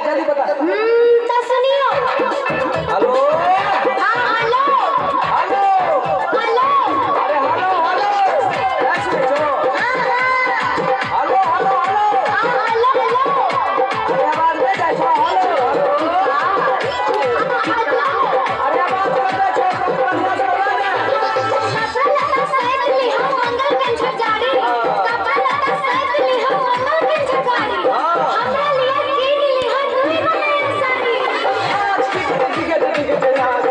जल्दी बता। तो सुनियो। हेलो। हाँ हेलो। हेलो। हेलो। अरे हेलो हेलो। ऐसे चलो। Hello hello hello. हाँ हेलो हेलो। अरे आवाज में कैसा हेलो हेलो। अरे आवाज में कैसा बढ़िया से बोला ना। कपड़ा सेट ली हम मंगल के झजारी। कपड़ा सेट ली हम मंगल के झजारी। हमरा लिए कीन ली हम दुई गो नया साड़ी। ठीक है यार।